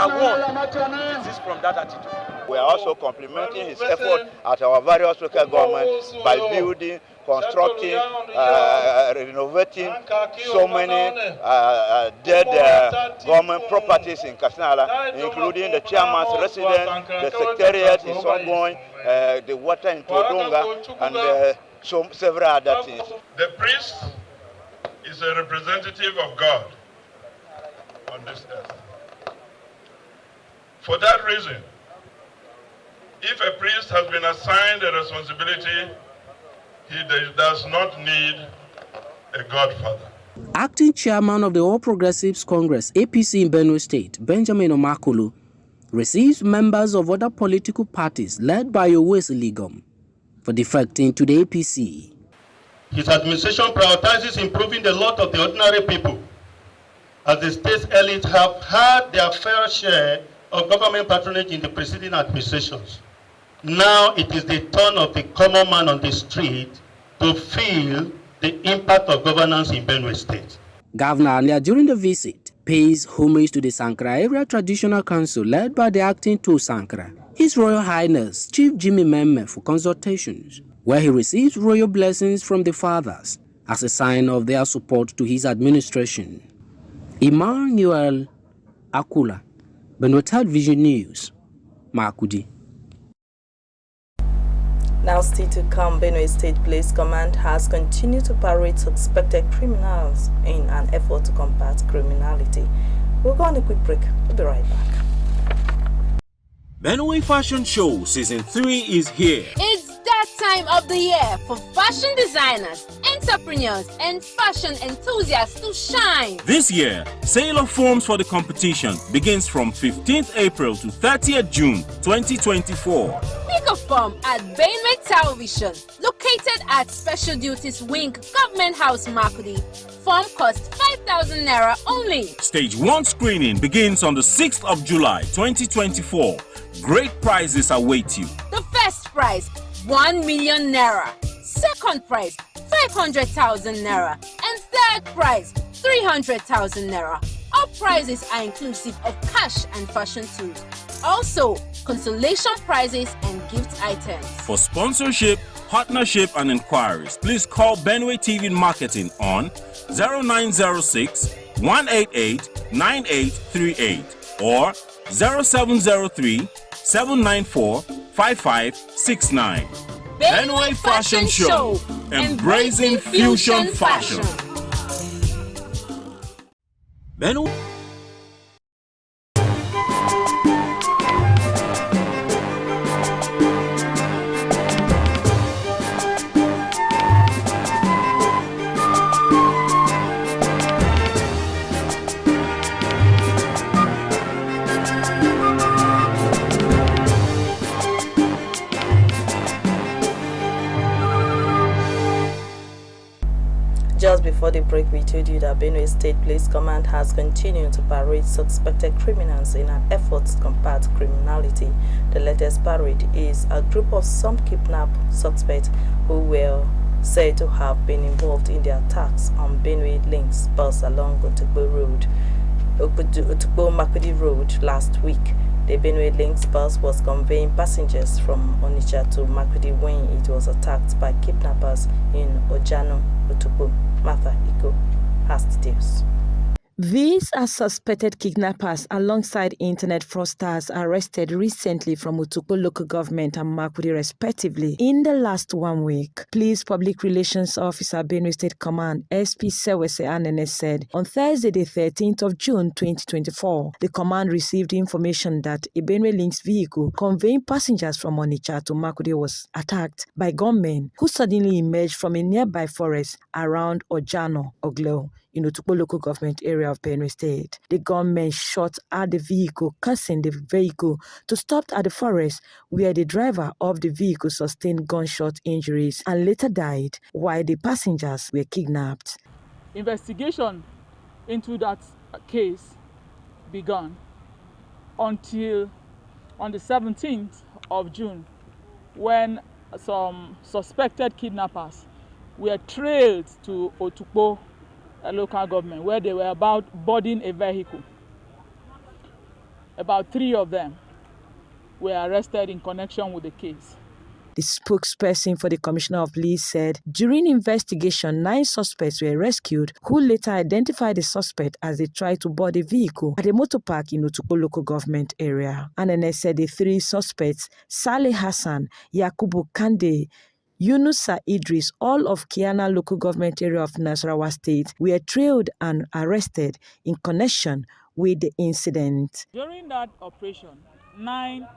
won't desist from that attitude. We are also complimenting his effort at our various local governments by building, constructing, renovating so many dead government properties in Katsina, including the chairman's residence, the secretariat is ongoing, the water in Todunga, and several other things. The priest is a representative of God on this earth. For that reason, if a priest has been assigned a responsibility, he does not need a godfather. Acting chairman of the All Progressives Congress, APC in Benue State, Benjamin Omakulu, receives members of other political parties led by Owais Ligom for defecting to the APC. His administration prioritizes improving the lot of the ordinary people, as the state's elite have had their fair share of government patronage in the preceding administrations. Now it is the turn of the common man on the street to feel the impact of governance in Benue State. Governor Alia, during the visit, pays homage to the Sankara Area Traditional Council led by the acting to Sankara, His Royal Highness Chief Jimmy Memme, for consultations, where he receives royal blessings from the fathers as a sign of their support to his administration. Emmanuel Akula, Benue Television News, Makudi. Now still to come, Benue State Police Command has continued to parade suspected criminals in an effort to combat criminality. We'll go on a quick break. We'll be right back. Benue Fashion Show Season 3 is here. It's that time of the year for fashion designers, entrepreneurs, and fashion enthusiasts to shine. This year, sale of forms for the competition begins from 15th April to 30th June 2024. Pick a form at Benue Television, located at Special Duties Wing, Government House, Makudi. Form costs 5,000 Naira only. Stage 1 screening begins on the 6th of July 2024. Great prizes await you. The first prize, 1 million Naira. Second prize, 500,000 Naira. And third prize, 300,000 Naira. All prizes are inclusive of cash and fashion tools. Also, consolation prizes and gift items. For sponsorship, partnership, and inquiries, please call Benue TV Marketing on 0906 188 9838 or 0703 794 5569. Benue Fashion Show, embracing fusion fashion. Benue. Just before the break, we told you that Benue State Police Command has continued to parade suspected criminals in an effort to combat criminality. The latest parade is a group of some kidnapped suspects who were said to have been involved in the attacks on Benue Links bus along Otukpo Makudi Road last week. The Benue Links bus was conveying passengers from Onitsha to Makudi when it was attacked by kidnappers in Ojano, Otukpo. Martha Iko has details. These are suspected kidnappers alongside internet fraudsters arrested recently from Otukpo local government and Makudi respectively in the last 1 week. Police Public Relations Officer Benue State Command SP Sewese Anene said on Thursday the 13th of June 2024, the command received information that a Benue Links vehicle conveying passengers from Onitsha to Makudi was attacked by gunmen who suddenly emerged from a nearby forest around Ojano, Oglo, in Otukpo local government area of Benue State. The gunmen shot at the vehicle, causing the vehicle to stop at the forest, where the driver of the vehicle sustained gunshot injuries and later died, while the passengers were kidnapped. Investigation into that case began until on the 17th of June, when some suspected kidnappers were trailed to Otukpo local government, where they were about boarding a vehicle. About 3 of them were arrested in connection with the case. The spokesperson for the Commissioner of Police said during investigation, 9 suspects were rescued, who later identified the suspect as they tried to board a vehicle at a motor park in Otukpo local government area. NNS said the 3 suspects, Saleh Hassan, Yakubu Kande, Yunusa Idris, all of Kiana local government area of Nasarawa State, were trailed and arrested in connection with the incident. During that operation, 9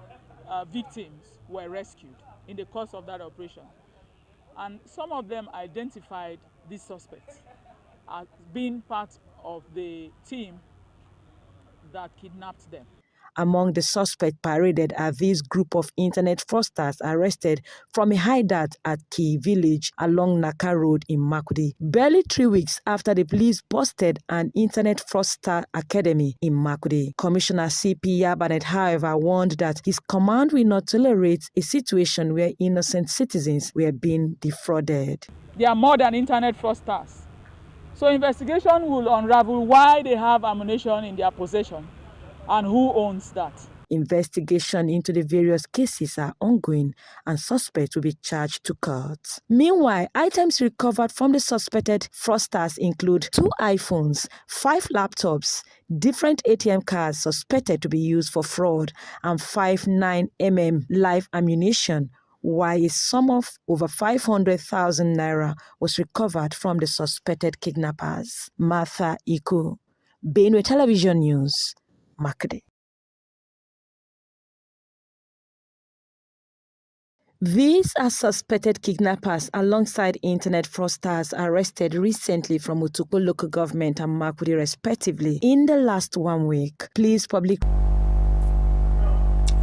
victims were rescued in the course of that operation. And some of them identified these suspects as being part of the team that kidnapped them. Among the suspects paraded are this group of internet fraudsters arrested from a hideout at Key Village along Naka Road in Makurdi, barely 3 weeks after the police busted an internet fraudster academy in Makurdi. Commissioner CP Yabanet, however, warned that his command will not tolerate a situation where innocent citizens were being defrauded. They are more than internet fraudsters. So investigation will unravel why they have ammunition in their possession and who owns that. Investigation into the various cases are ongoing and suspects will be charged to court. Meanwhile, items recovered from the suspected fraudsters include 2 iPhones, 5 laptops, different ATM cards suspected to be used for fraud, and 5 9mm live ammunition, while a sum of over 500,000 naira was recovered from the suspected kidnappers. Martha Iku, Benue Television News, Makurdi. These are suspected kidnappers alongside internet fraudsters arrested recently from Otukpo local government and Makurdi respectively in the last 1 week. Please public.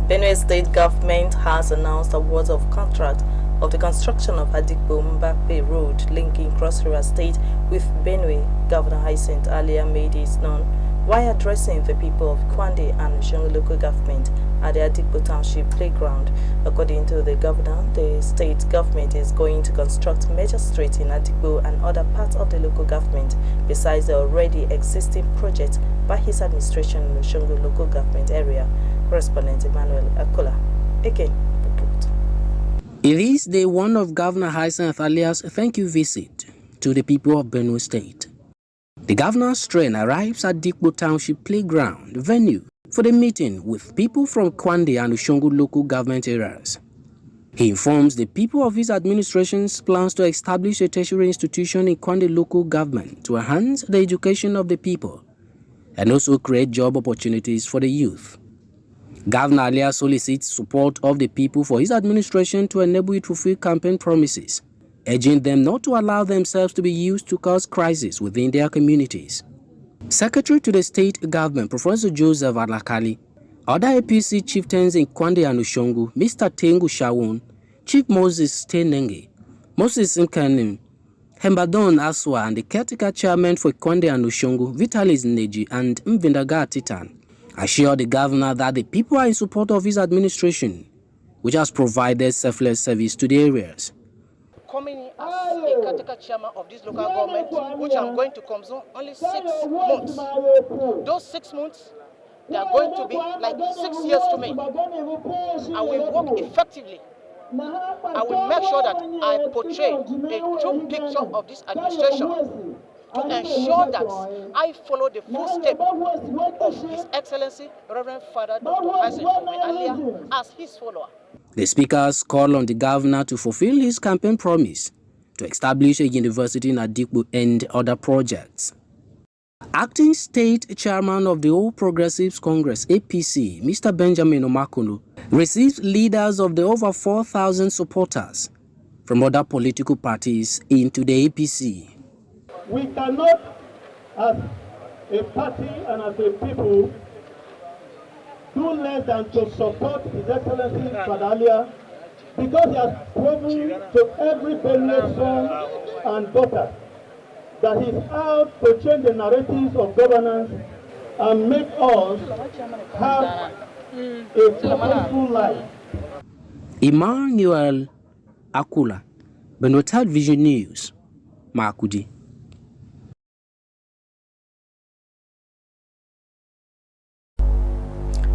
Benue State government has announced awards of contract of the construction of Adigbo Mbakpe Road linking Cross River State with Benue. Governor Hyacinth earlier made this known while addressing the people of Kwande and Oshungu local government at the Adigbo Township Playground. According to the governor, the state government is going to construct major streets in Adigbo and other parts of the local government besides the already existing projects by his administration in Oshungu local government area. Correspondent Emmanuel Akola again report. It is day 1 of Governor Hyacinth Alia's thank you visit to the people of Benue State. The governor's train arrives at Adigbo Township Playground venue for the meeting with people from Kwande and Oshungu local government areas. He informs the people of his administration's plans to establish a tertiary institution in Kwande local government to enhance the education of the people and also create job opportunities for the youth. Governor Alia solicits support of the people for his administration to enable it to fulfill campaign promises, urging them not to allow themselves to be used to cause crisis within their communities. Secretary to the state government, Professor Joseph Alakali, other APC chieftains in Kwande and Oshungu, Mr. Tengu Shawon, Chief Moses Tenenge, Moses Nkanim, Hembadon Aswa, and the caretaker chairman for Kwande and Oshungu, Vitalis Neji and Mvindaga Titan, assured the governor that the people are in support of his administration, which has provided selfless service to the areas. Coming in as a caretaker chairman of this local government, which I'm going to consume only 6 months. Those 6 months, they are going to be like 6 years to me. I will work effectively. I will make sure that I portray the true picture of this administration to ensure that I follow the footsteps of His Excellency, Reverend Father Dr. Hyacinth Alia, as his follower. The speakers call on the governor to fulfill his campaign promise to establish a university in Adigbo and other projects. Acting State Chairman of the All Progressives Congress, APC, Mr. Benjamin Omakono, received leaders of the over 4,000 supporters from other political parties into the APC. We cannot, as a party and as a people, do less than to support His Excellency Fadalia, because he has proven to every Benue son and daughter that he's out to change the narratives of governance and make us have a purposeful life. Emmanuel Akula, Benue Television News, Makurdi.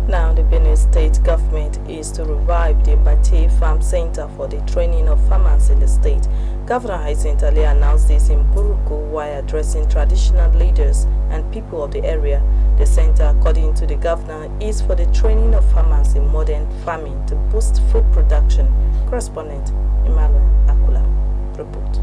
Now Benue State government is to revive the Mbati Farm Center for the training of farmers in the state. Governor Hyacinth Ali announced this in Buruku while addressing traditional leaders and people of the area. The center, according to the governor, is for the training of farmers in modern farming to boost food production. Correspondent Emmanuel Akula report.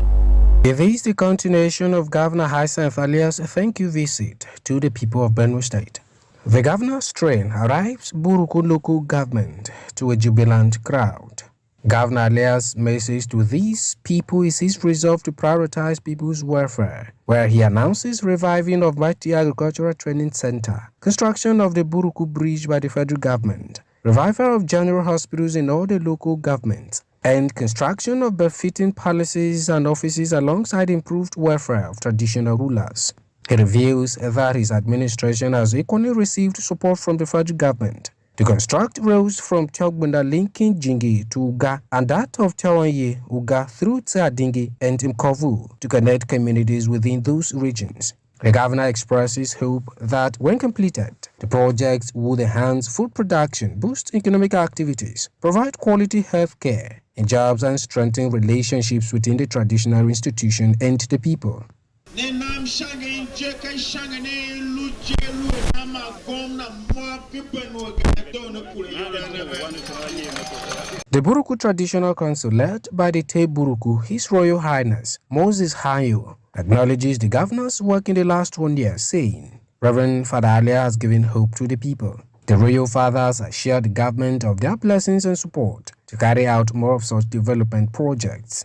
It is the continuation of Governor Hyacinth Ali's thank you visit to the people of Benue State. The governor's train arrives Buruku local government to a jubilant crowd. Governor Ali's message to these people is his resolve to prioritize people's welfare, where he announces reviving of Mighty Agricultural Training Center, construction of the Buruku Bridge by the federal government, revival of general hospitals in all the local governments, and construction of befitting palaces and offices alongside improved welfare of traditional rulers. He reveals that his administration has equally received support from the federal government to construct roads from Tiogbunda linking Jingi to Uga and that of Tiawanye, Uga through Tsadingi and Mkovu to connect communities within those regions. The governor expresses hope that when completed, the projects would enhance food production, boost economic activities, provide quality health care and jobs, and strengthen relationships within the traditional institution and the people. The Buruku Traditional Council, led by the Te Buruku, His Royal Highness Moses Hayo, acknowledges the governor's work in the last 1 year, saying, Reverend Father Alia has given hope to the people. The royal fathers assured the government of their blessings and support to carry out more of such development projects.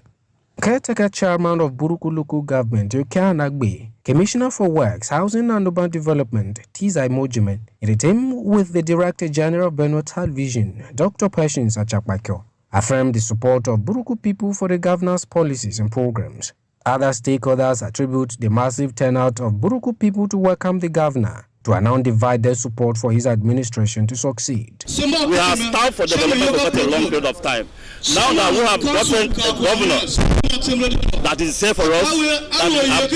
Caretaker Chairman of Buruku Local Government, Yokia Nagbe, Commissioner for Works, Housing and Urban Development, Tizai Mojimen, in a team with the Director General of Benue Television, Dr. Patience Achapakyo, affirmed the support of Buruku people for the governor's policies and programs. Other stakeholders attribute the massive turnout of Buruku people to welcome the governor to an undivided support for his administration to succeed. We have starved for development for such a long period of time. Now that we have gotten a governor that is safe for us,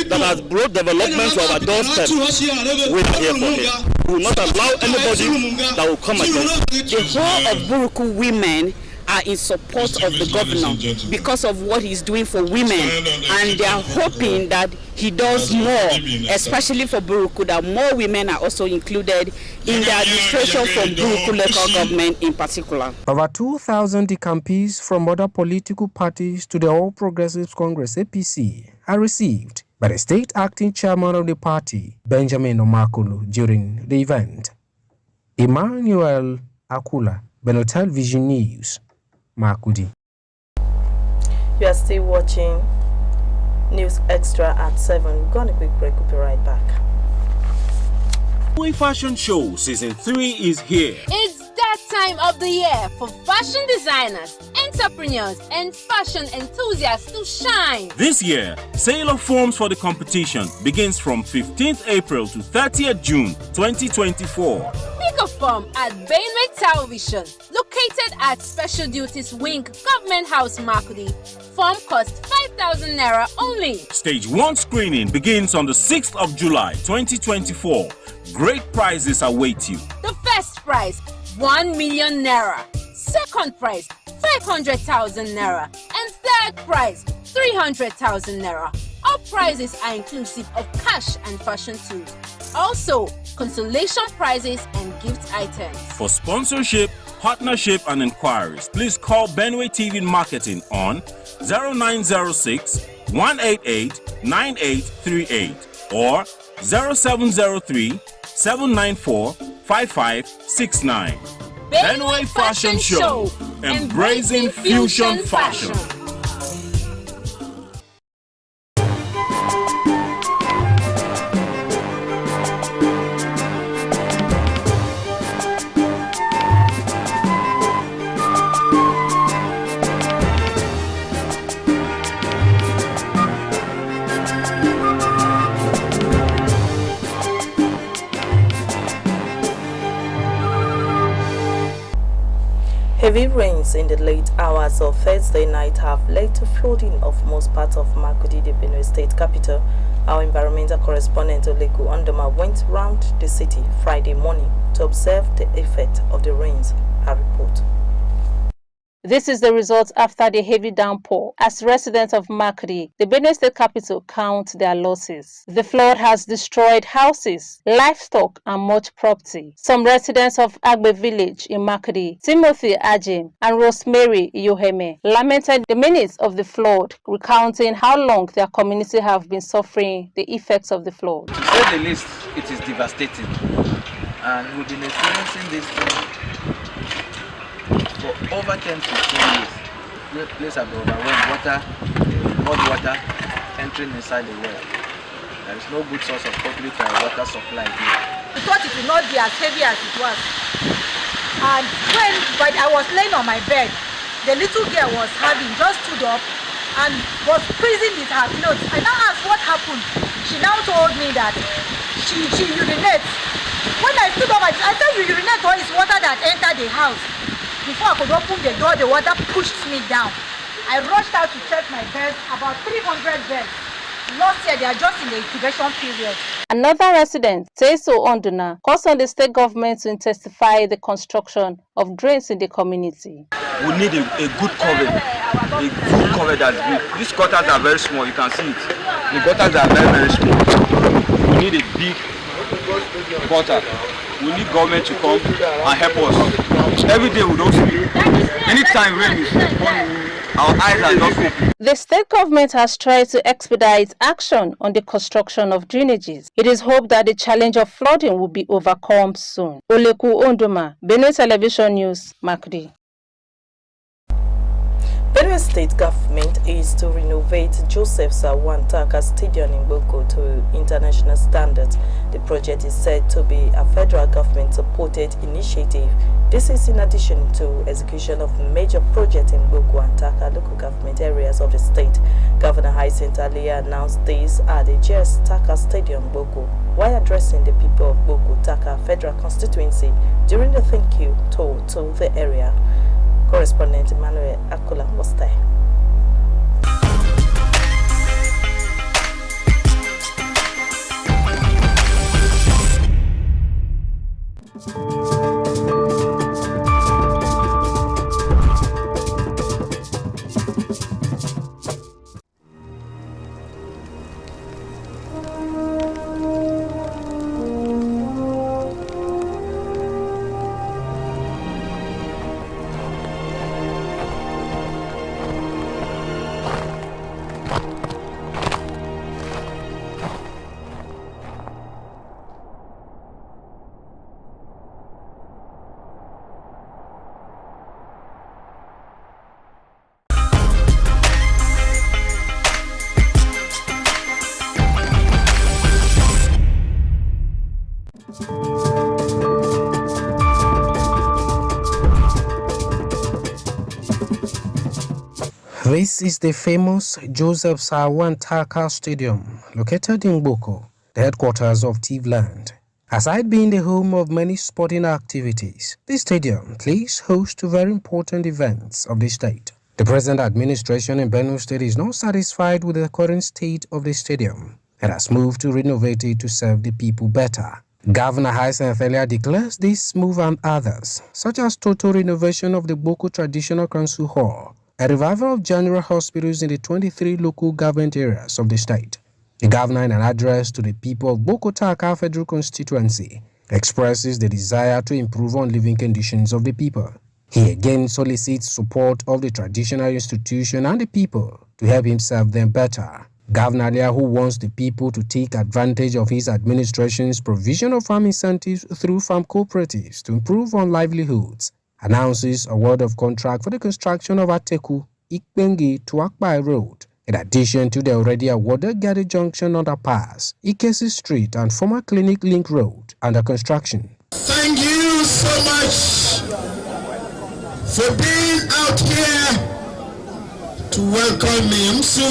that has brought development to our doorstep, we are here for him. We will not allow anybody that will come against us. The whole of Buruku women are in support of the governor because of what he's doing for women, and they are hoping that he does more, especially for Buruku, that more women are also included in the administration from Buruku local government in particular. Over 2,000 decampees from other political parties to the All Progressives Congress APC are received by the state acting chairman of the party, Benjamin Omakulu, during the event. Emmanuel Akula, Benue Television News, Makudi. You are still watching News Extra at 7. We're going to quick break. We'll be right back. Benue Fashion Show Season 3 is here. It's that time of the year for fashion designers, entrepreneurs, and fashion enthusiasts to shine. This year, sale of forms for the competition begins from 15th April to 30th June 2024. Pick a form at Benue Television, located at Special Duties Wing, Government House, Makudi. Form costs 5,000 Naira only. Stage 1 screening begins on the 6th of July 2024. Great prizes await you. The first prize, 1 million Naira. Second prize, 500,000 Naira. And third prize, 300,000 Naira. All prizes are inclusive of cash and fashion tools. Also, consolation prizes and gift items. For sponsorship, partnership and inquiries, please call Benue TV Marketing on 0906 188 9838 or 0703 794 5569. Benue Fashion Show, embracing fusion fashion. Heavy rains in the late hours of Thursday night have led to flooding of most parts of Makudi, the Benue State capital. Our environmental correspondent Oleku Ondoma went round the city Friday morning to observe the effect of the rains. Her report. This is the result after the heavy downpour. As residents of Makudi, the Benue State capital, count their losses. The flood has destroyed houses, livestock, and much property. Some residents of Agbe village in Makudi, Timothy Ajim and Rosemary Yoheme, lamented the minutes of the flood, recounting how long their community have been suffering the effects of the flood. To say the least, it is devastating, and we've been experiencing this for over 10 to 15 years. The place have been overwhelmed, hot water entering inside the well. There is no good source of public water supply here. We thought it would not be as heavy as it was. And when I was laying on my bed, the little girl was just stood up and was freezing with her clothes. I now asked what happened. She now told me that she urinates. When I stood up, I said, you urinate or it's water that entered the house. Before I could open the door, the water pushed me down. I rushed out to check my beds, about 300 beds. Last year, they are just in the incubation period. Another resident, Teso Onduna, calls on the state government to intensify the construction of drains in the community. We need a good cover, that's big. These gutters are very small, you can see it. The gutters are very, very small. We need a big gutter. We need government to come and help us. Every day we don't sleep. Anytime rain is falling, our eyes are just open. The state government has tried to expedite action on the construction of drainages. It is hoped that the challenge of flooding will be overcome soon. Oleku Ondoma, Benue Television News, Makudi. Benue State government is to renovate Joseph Sawan Taka Stadium in Boko to international standards. The project is said to be a federal government-supported initiative. This is in addition to execution of major projects in Boko and Taka local government areas of the state. Governor Hyacinth Alia announced this at the JS Taka Stadium, Boko, while addressing the people of Boko Taka Federal Constituency during the thank you tour to the area. Correspondent Emmanuel Akula was there. This is the famous Joseph Sawan Taka Stadium, located in Boko, the headquarters of Tivland. Aside being the home of many sporting activities, this stadium plays host to very important events of the state. The present administration in Benue State is not satisfied with the current state of the stadium and has moved to renovate it to serve the people better. Governor Hyacinth Alia declares this move and others, such as total renovation of the Boko Traditional Council Hall, a revival of general hospitals in the 23 local government areas of the state. The governor, in an address to the people of Boko Taka Federal Constituency, expresses the desire to improve on living conditions of the people. He again solicits support of the traditional institution and the people to help him serve them better. Governor Alia, who wants the people to take advantage of his administration's provision of farm incentives through farm cooperatives to improve on livelihoods, announces a word of contract for the construction of Ateku, Ikpengi to Akpai Road, in addition to the already awarded Gade Junction underpass, Ikesi Street and former Clinic Link Road under construction. Thank you so much for being out here to welcome me. I'm so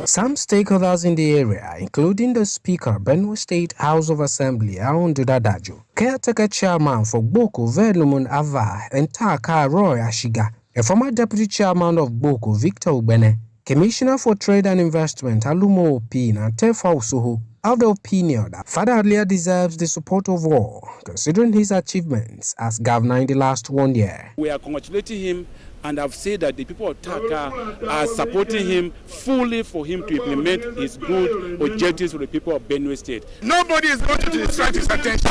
Some stakeholders in the area, including the Speaker, Benue State House of Assembly, Aonduda Dajo, caretaker chairman for Boko, Velumun Ava, and Taka Roy Ashiga, A former deputy chairman of Boko, Victor Ugbene, Commissioner for Trade and Investment, Alumo Opin, and Tefa Usoho, have the opinion that Father Adlia deserves the support of all, considering his achievements as governor in the last 1 year. We are congratulating him, and I've said that the people of Taka are supporting him fully for him to implement his good objectives for the people of Benue State. Nobody is going to distract his attention.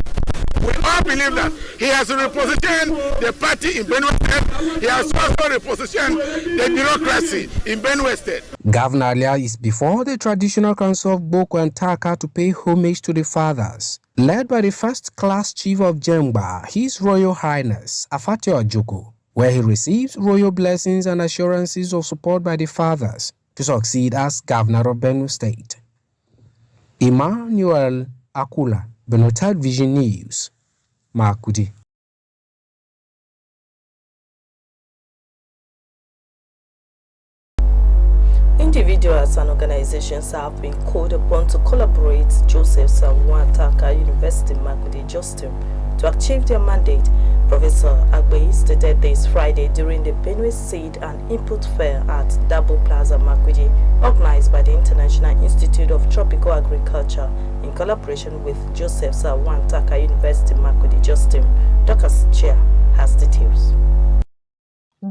We all believe that he has repositioned the party in Benue State. He has also repositioned the bureaucracy in Benue State. Governor Alia is before the traditional council of Boko and Taka to pay homage to the fathers, led by the first-class chief of Jemba, His Royal Highness Afate Ojoko, where he receives royal blessings and assurances of support by the fathers to succeed as governor of Benue State. Emmanuel Akula, Benue Third Vision News, Makurdi. Individuals and organizations have been called upon to collaborate Joseph Samuel Taka University Makurdi Justin to achieve their mandate. Professor Agbe stated this Friday during the Benue Seed and Input Fair at Dabo Plaza Makurdi, organized by the International Institute of Tropical Agriculture in collaboration with Joseph Samuel Taka University Makurdi Justin. Dr. Chair has details.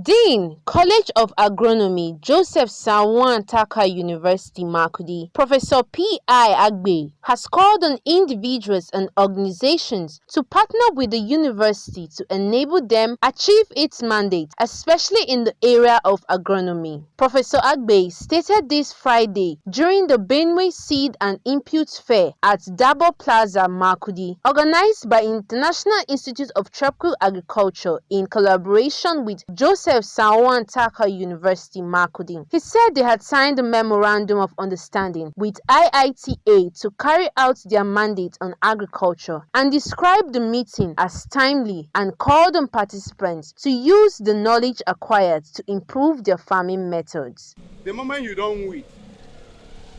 Dean, College of Agronomy, Joseph Samuel Taka University Makurdi, Professor P.I. Agbe, has called on individuals and organizations to partner with the university to enable them achieve its mandate, especially in the area of agronomy. Professor Agbe stated this Friday during the Benue Seed and Input Fair at Dabo Plaza Makurdi, organized by International Institute of Tropical Agriculture in collaboration with Joseph Samuel Taka University Makurdi. He said they had signed a memorandum of understanding with IITA to carry out their mandate on agriculture, and described the meeting as timely and called on participants to use the knowledge acquired to improve their farming methods. The moment you don't weed,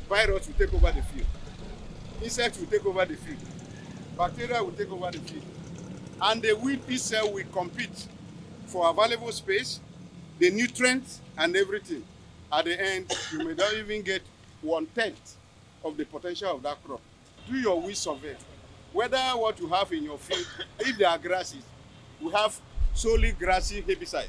virus will take over the field, insects will take over the field, bacteria will take over the field, and the weed itself will compete for available space, the nutrients, and everything. At the end, you may not even get 1/10 of the potential of that crop. Do your weed survey. Whether what you have in your field, if there are grasses, we have solely grassy herbicides.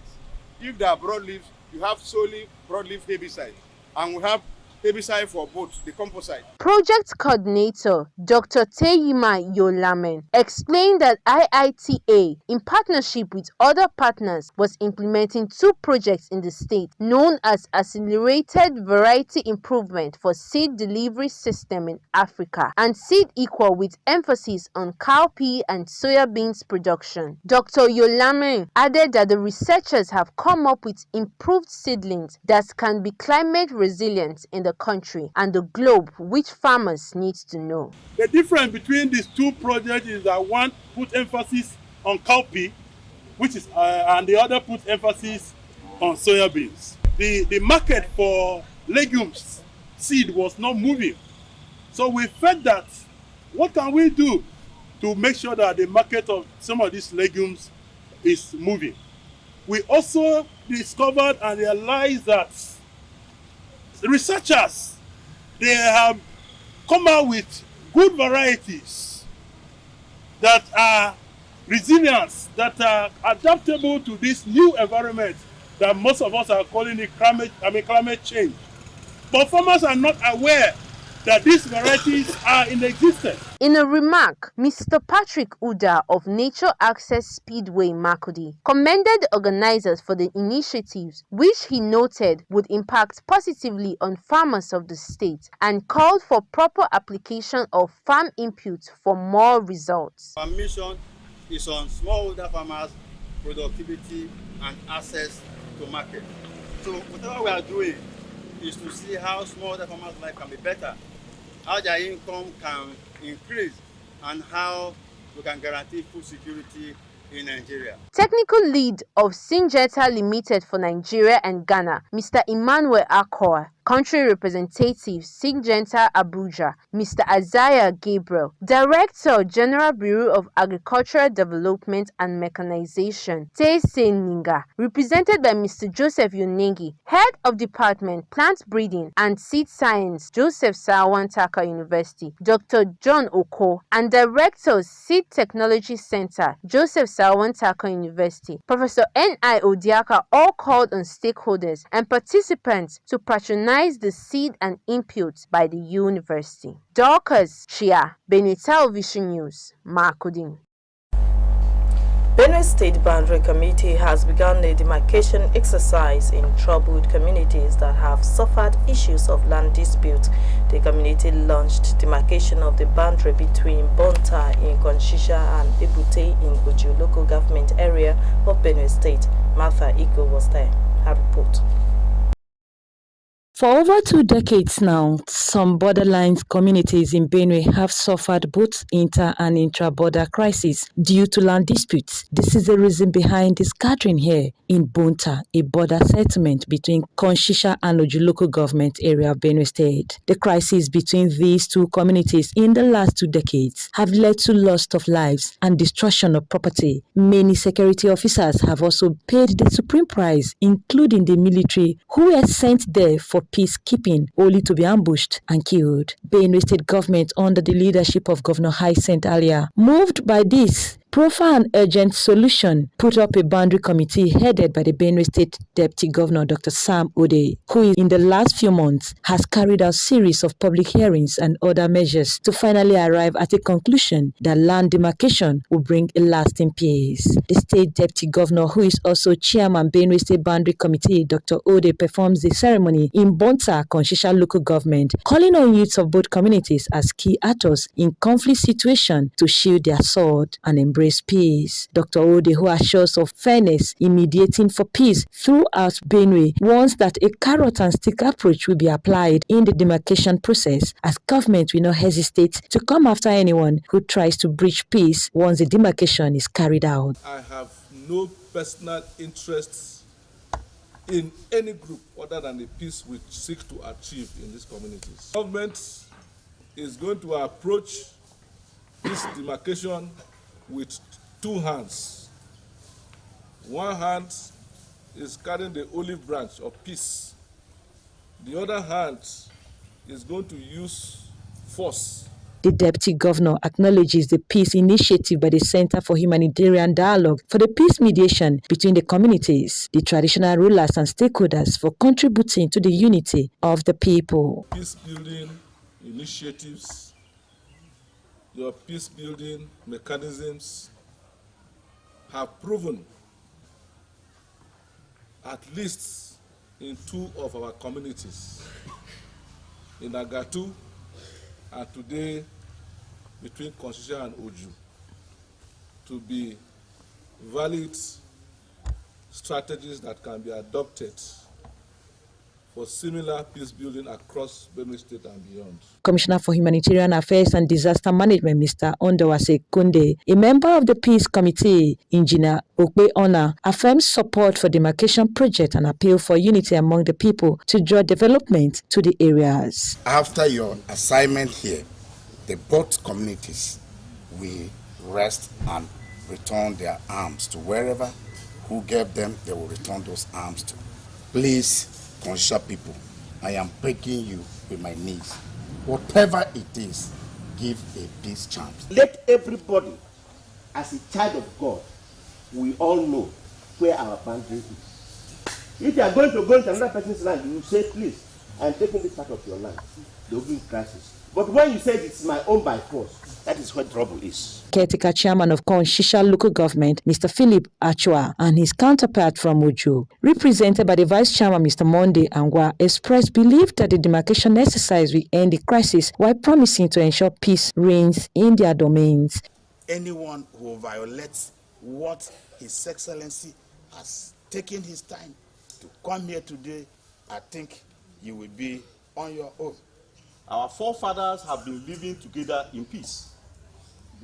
If there are broadleaves, you have solely broadleaf herbicides. And we have herbicide for both, the composite. Project coordinator Dr. Teyima Yolamen explained that IITA, in partnership with other partners, was implementing 2 projects in the state known as Accelerated Variety Improvement for Seed Delivery System in Africa and Seed Equal, with emphasis on cowpea and soya beans production. Dr. Yolamen added that the researchers have come up with improved seedlings that can be climate resilient in the country and the globe, which farmers need to know. The difference between these 2 projects is that one put emphasis on cowpea, which is and the other put emphasis on soya beans. The market for legumes seed was not moving, so we felt that what can we do to make sure that the market of some of these legumes is moving. We also discovered and realized that researchers, they have come out with good varieties that are resilient, that are adaptable to this new environment that most of us are calling it climate change. But farmers are not aware that these varieties are in existence. In a remark, Mr. Patrick Uda of Nature Access Speedway Makurdi commended the organizers for the initiatives, which he noted would impact positively on farmers of the state, and called for proper application of farm inputs for more results. Our mission is on smallholder farmers' productivity and access to market. So whatever we are doing is to see how smallholder farmers' life can be better, how their income can increase, and how we can guarantee food security in Nigeria. Technical lead of Syngenta Limited for Nigeria and Ghana, Mr. Emmanuel Akor, Country Representative Syngenta Abuja, Mr. Isaiah Gabriel, Director General Bureau of Agricultural Development and Mechanization, Tese Ninga, represented by Mr. Joseph Yunegi, Head of Department Plant Breeding and Seed Science, Joseph Sawantaka University, Dr. John Oko, and Director Seed Technology Center, Joseph Sawantaka University, Professor N.I. Odiaka, all called on stakeholders and participants to patronize the seed and inputs by the university. Dorcas Chia, Benue Television News, Makudin. Benue State Boundary Committee has begun a demarcation exercise in troubled communities that have suffered issues of land dispute. The community launched demarcation of the boundary between Bonta in Konshisha and Ebute in Uju local government area of Benue State. Martha Iko was there. Her report. For over 2 decades now, some borderline communities in Benue have suffered both inter- and intra-border crises due to land disputes. This is the reason behind this gathering here in Bonta, a border settlement between Konshisha and Oju local government area of Benue State. The crises between these two communities in the last 2 decades have led to loss of lives and destruction of property. Many security officers have also paid the supreme price, including the military, who were sent there for peacekeeping, only to be ambushed and killed. Benue State government, under the leadership of Governor Hyacinth Alia, moved by this, proffer an urgent solution, put up a boundary committee headed by the Benue State Deputy Governor Dr. Sam Ode, who in the last few months has carried out series of public hearings and other measures to finally arrive at a conclusion that land demarcation will bring a lasting peace. The State Deputy Governor, who is also Chairman Benue State Boundary Committee, Dr. Ode, performs the ceremony in Bonta, Konshisha local government, calling on youths of both communities as key actors in conflict situation to shield their sword and embrace peace. Dr. Ode, who assures of fairness in mediating for peace throughout Benue, warns that a carrot and stick approach will be applied in the demarcation process, as government will not hesitate to come after anyone who tries to breach peace once the demarcation is carried out. I have no personal interests in any group other than the peace we seek to achieve in these communities. Government is going to approach this demarcation with 2 hands. One hand is carrying the olive branch of peace. The other hand is going to use force. The Deputy Governor acknowledges the peace initiative by the Center for Humanitarian Dialogue for the peace mediation between the communities, the traditional rulers and stakeholders for contributing to the unity of the people. Peace building initiatives, your peace building mechanisms have proven, at least in 2 of our communities, in Agatu and today between Konshisha and Oju, to be valid strategies that can be adopted for similar peace building across Benue State and beyond. Commissioner for Humanitarian Affairs and Disaster Management, Mr. Ondawase Kunde, a member of the Peace Committee, Engineer Okwe Ona, affirms support for demarcation project and appeal for unity among the people to draw development to the areas. After your assignment here, the both communities will rest and return their arms to wherever who gave them, they will return those arms to. Please, Konshisha people, I am begging you with my knees. Whatever it is, give a peace chance. Let everybody, as a child of God, we all know where our boundary is. If you are going to go into another person's land, you say, please, I am taking this part of your land. There will be crisis. But when you say it's my own by force, that is where trouble is. Caretaker Chairman of Konshisha local government, Mr. Philip Achua, and his counterpart from Oju, represented by the Vice Chairman, Mr. Monde Angwa, expressed belief that the demarcation exercise will end the crisis while promising to ensure peace reigns in their domains. Anyone who violates what His Excellency has taken his time to come here today, I think you will be on your own. Our forefathers have been living together in peace.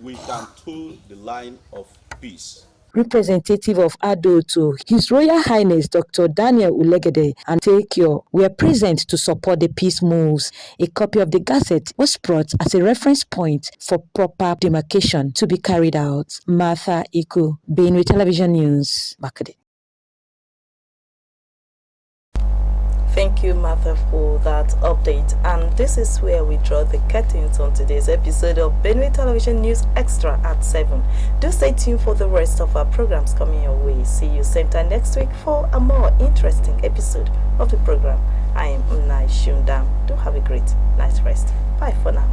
We can toe the line of peace. representative of Ado-Otu, His Royal Highness Dr. Daniel Ulegede and Tekyo were present to support the peace moves. A copy of the Gazette was brought as a reference point for proper demarcation to be carried out. Martha Iku, Benue Television News, Makudi. Thank you, Martha, for that update. And this is where we draw the curtains on today's episode of Benue Television News Extra at 7. Do stay tuned for the rest of our programs coming your way. See you same time next week for a more interesting episode of the program. I am Unai Shundam. Do have a great night's rest. Bye for now.